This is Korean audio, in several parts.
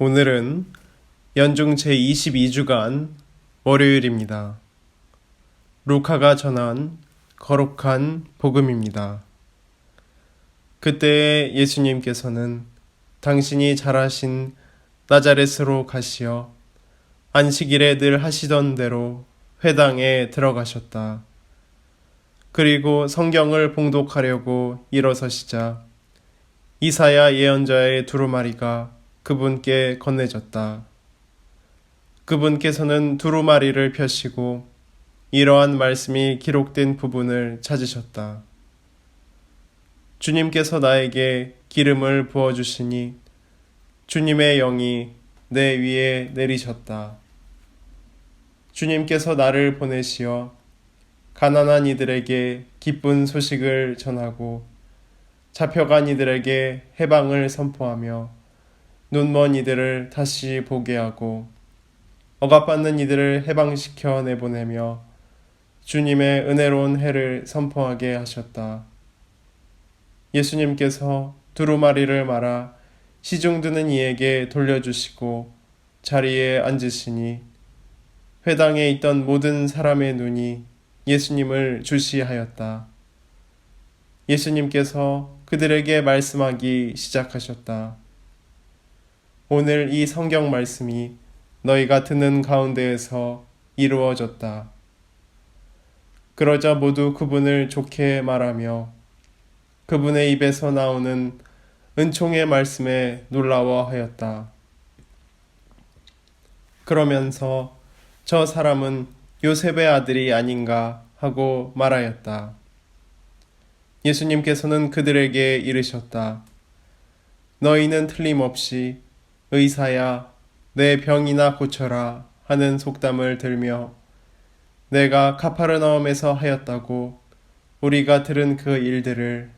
오늘은 연중 제22주간 월요일입니다. 루카가 전한 거룩한 복음입니다. 그때 예수님께서는 당신이 잘하신 나자렛으로 가시어 안식일에 늘 하시던 대로 회당에 들어가셨다. 그리고 성경을 봉독하려고 일어서시자 이사야 예언자의 두루마리가 그분께 건네졌다. 그분께서는 두루마리를 펴시고 이러한 말씀이 기록된 부분을 찾으셨다. 주님께서 나에게 기름을 부어주시니 주님의 영이 내 위에 내리셨다. 주님께서 나를 보내시어 가난한 이들에게 기쁜 소식을 전하고 잡혀간 이들에게 해방을 선포하며 눈먼 이들을 다시 보게 하고 억압받는 이들을 해방시켜 내보내며 주님의 은혜로운 해를 선포하게 하셨다. 예수님께서 두루마리를 말아 시중드는 이에게 돌려주시고 자리에 앉으시니 회당에 있던 모든 사람의 눈이 예수님을 주시하였다. 예수님께서 그들에게 말씀하기 시작하셨다. 오늘 이 성경 말씀이 너희가 듣는 가운데에서 이루어졌다. 그러자 모두 그분을 좋게 말하며 그분의 입에서 나오는 은총의 말씀에 놀라워하였다. 그러면서 저 사람은 요셉의 아들이 아닌가 하고 말하였다. 예수님께서는 그들에게 이르셨다. 너희는 틀림없이 의사야, 내 병이나 고쳐라 하는 속담을 들며 내가 가파르나움에서 하였다고 우리가 들은 그 일들을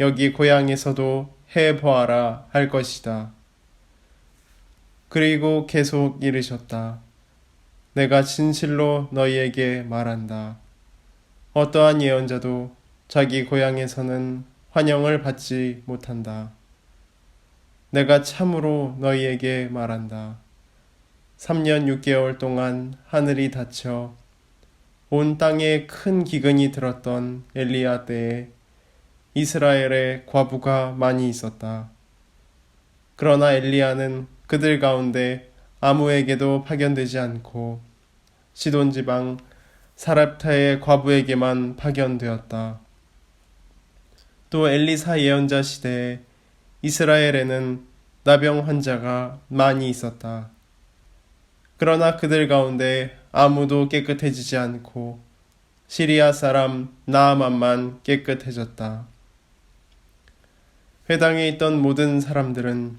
여기 고향에서도 해보아라 할 것이다. 그리고 계속 이르셨다. 내가 진실로 너희에게 말한다. 어떠한 예언자도 자기 고향에서는 환영을 받지 못한다. 내가 참으로 너희에게 말한다. 3년 6개월 동안 하늘이 닫혀 온 땅에 큰 기근이 들었던 엘리야 때에 이스라엘에 과부가 많이 있었다. 그러나 엘리야는 그들 가운데 아무에게도 파견되지 않고 시돈 지방 사렙타의 과부에게만 파견되었다. 또 엘리사 예언자 시대에 이스라엘에는 나병 환자가 많이 있었다. 그러나 그들 가운데 아무도 깨끗해지지 않고 시리아 사람 나아만만 깨끗해졌다. 회당에 있던 모든 사람들은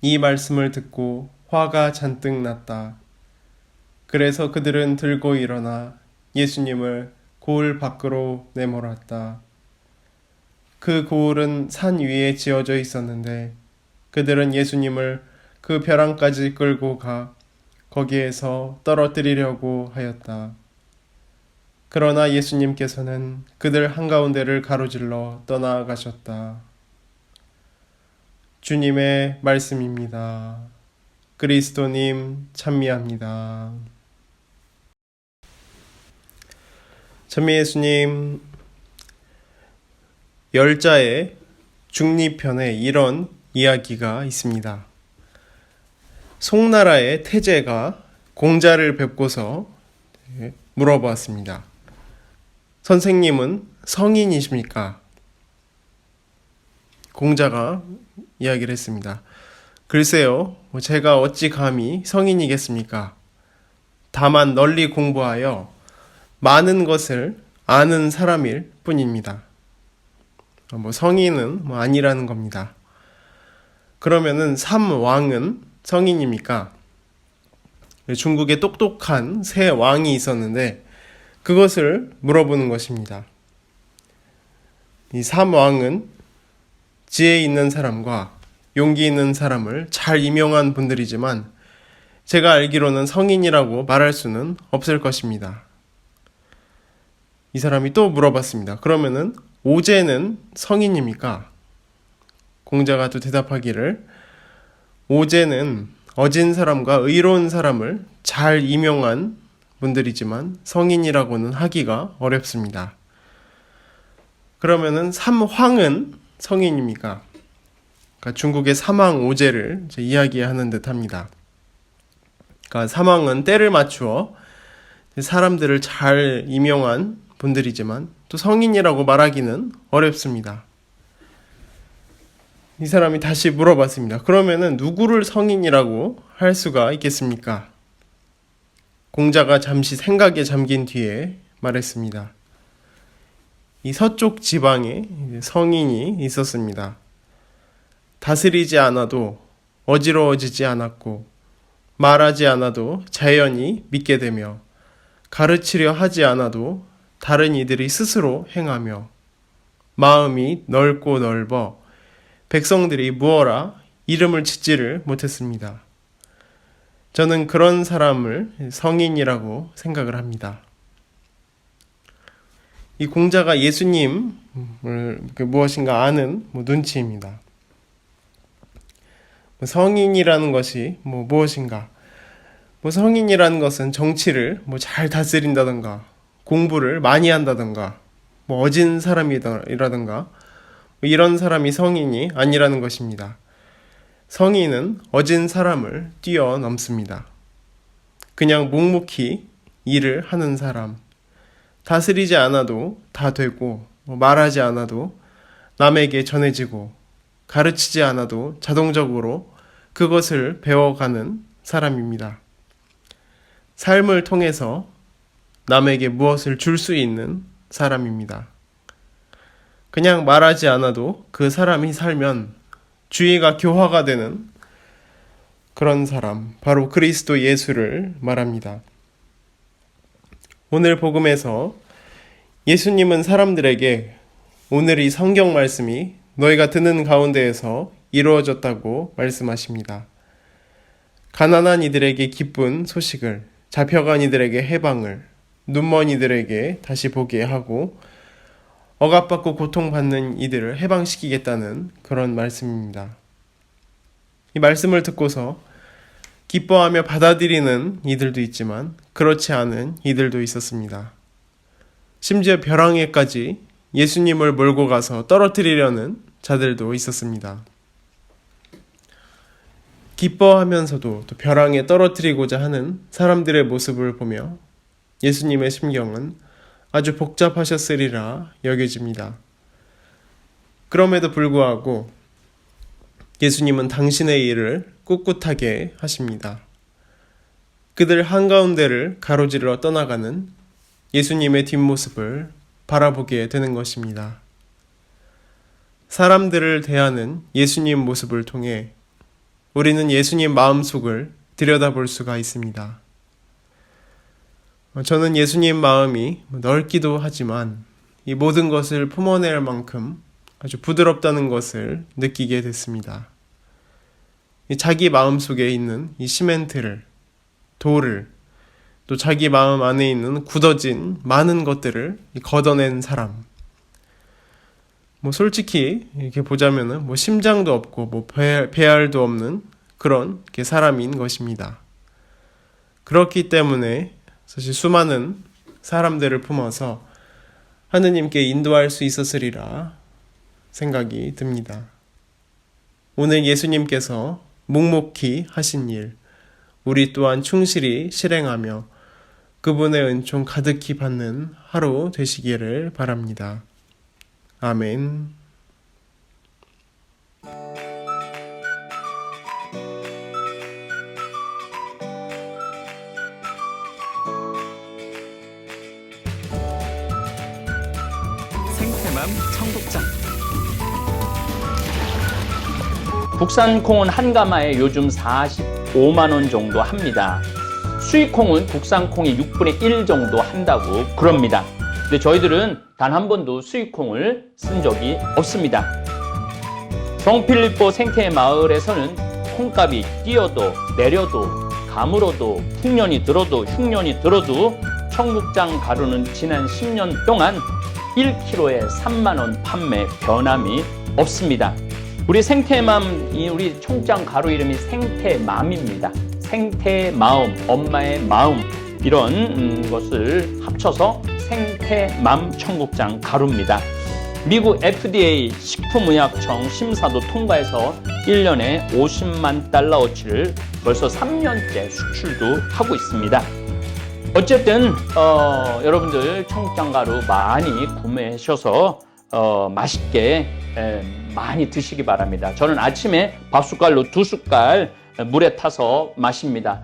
이 말씀을 듣고 화가 잔뜩 났다. 그래서 그들은 들고 일어나 예수님을 고을 밖으로 내몰았다. 그 고을은 산 위에 지어져 있었는데 그들은 예수님을 그 벼랑까지 끌고 가 거기에서 떨어뜨리려고 하였다. 그러나 예수님께서는 그들 한가운데를 가로질러 떠나가셨다. 주님의 말씀입니다. 그리스도님 찬미합니다. 찬미 예수님, 열자의 중리편에 이런 이야기가 있습니다. 송나라의 태제가 공자를 뵙고서 물어보았습니다. 선생님은 성인이십니까? 공자가 이야기를 했습니다. 글쎄요, 제가 어찌 감히 성인이겠습니까? 다만 널리 공부하여 많은 것을 아는 사람일 뿐입니다. 성인은 아니라는 겁니다. 그러면은 삼왕은 성인입니까? 중국에 똑똑한 세 왕이 있었는데 그것을 물어보는 것입니다. 이 삼왕은 지혜 있는 사람과 용기 있는 사람을 잘 임용한 분들이지만 제가 알기로는 성인이라고 말할 수는 없을 것입니다. 이 사람이 또 물어봤습니다. 그러면은 오제는 성인입니까? 공자가 또 대답하기를 오제는 어진 사람과 의로운 사람을 잘 임용한 분들이지만 성인이라고는 하기가 어렵습니다. 그러면은 삼황은 성인입니까? 그러니까 중국의 삼황 오제를 이야기하는 듯 합니다. 그러니까 삼황은 때를 맞추어 사람들을 잘 임용한 분들이지만 또 성인이라고 말하기는 어렵습니다. 이 사람이 다시 물어봤습니다. 그러면은 누구를 성인이라고 할 수가 있겠습니까? 공자가 잠시 생각에 잠긴 뒤에 말했습니다. 이 서쪽 지방에 성인이 있었습니다. 다스리지 않아도 어지러워지지 않았고 말하지 않아도 자연히 믿게 되며 가르치려 하지 않아도 다른 이들이 스스로 행하며 마음이 넓고 넓어 백성들이 무어라 이름을 짓지를 못했습니다. 저는 그런 사람을 성인이라고 생각을 합니다. 이 공자가 예수님을 무엇인가 아는 눈치입니다. 성인이라는 것이 무엇인가? 성인이라는 것은 정치를 잘 다스린다던가 공부를 많이 한다던가 어진 사람이라던가 이런 사람이 성인이 아니라는 것입니다. 성인은 어진 사람을 뛰어넘습니다. 그냥 묵묵히 일을 하는 사람, 다스리지 않아도 다 되고 말하지 않아도 남에게 전해지고 가르치지 않아도 자동적으로 그것을 배워가는 사람입니다. 삶을 통해서 남에게 무엇을 줄 수 있는 사람입니다. 그냥 말하지 않아도 그 사람이 살면 주의가 교화가 되는 그런 사람, 바로 그리스도 예수를 말합니다. 오늘 복음에서 예수님은 사람들에게 오늘 이 성경 말씀이 너희가 듣는 가운데에서 이루어졌다고 말씀하십니다. 가난한 이들에게 기쁜 소식을, 잡혀간 이들에게 해방을, 눈먼 이들에게 다시 보게 하고 억압받고 고통받는 이들을 해방시키겠다는 그런 말씀입니다. 이 말씀을 듣고서 기뻐하며 받아들이는 이들도 있지만 그렇지 않은 이들도 있었습니다. 심지어 벼랑에까지 예수님을 몰고 가서 떨어뜨리려는 자들도 있었습니다. 기뻐하면서도 또 벼랑에 떨어뜨리고자 하는 사람들의 모습을 보며 예수님의 심경은 아주 복잡하셨으리라 여겨집니다. 그럼에도 불구하고 예수님은 당신의 일을 꿋꿋하게 하십니다. 그들 한가운데를 가로지르러 떠나가는 예수님의 뒷모습을 바라보게 되는 것입니다. 사람들을 대하는 예수님 모습을 통해 우리는 예수님 마음속을 들여다볼 수가 있습니다. 저는 예수님 마음이 넓기도 하지만 이 모든 것을 품어낼 만큼 아주 부드럽다는 것을 느끼게 됐습니다. 자기 마음 속에 있는 이 시멘트를, 돌을, 또 자기 마음 안에 있는 굳어진 많은 것들을 걷어낸 사람. 솔직히 이렇게 보자면은 심장도 없고 배알도 없는 그런 사람인 것입니다. 그렇기 때문에 사실 수많은 사람들을 품어서 하느님께 인도할 수 있었으리라 생각이 듭니다. 오늘 예수님께서 묵묵히 하신 일, 우리 또한 충실히 실행하며 그분의 은총 가득히 받는 하루 되시기를 바랍니다. 아멘. 생태맘 청국장. 국산콩은 한 가마에 요즘 45만원 정도 합니다. 수입콩은 국산콩이 6분의 1 정도 한다고 그럽니다. 근데 저희들은 단 한 번도 수입콩을 쓴 적이 없습니다. 성필리포 생태 마을에서는 콩값이 뛰어도 내려도 가물어도 풍년이 들어도 흉년이 들어도 청국장 가루는 지난 10년 동안 1kg에 3만원 판매 변함이 없습니다. 우리 생태맘, 우리 청국장 가루 이름이 생태맘입니다. 생태마음, 엄마의 마음, 이런 것을 합쳐서 생태맘 청국장 가루입니다. 미국 FDA 식품의약청 심사도 통과해서 1년에 50만 달러어치를 벌써 3년째 수출도 하고 있습니다. 어쨌든 여러분들 청국장 가루 많이 구매하셔서 맛있게 많이 드시기 바랍니다. 저는 아침에 밥숟갈로 2숟갈 물에 타서 마십니다.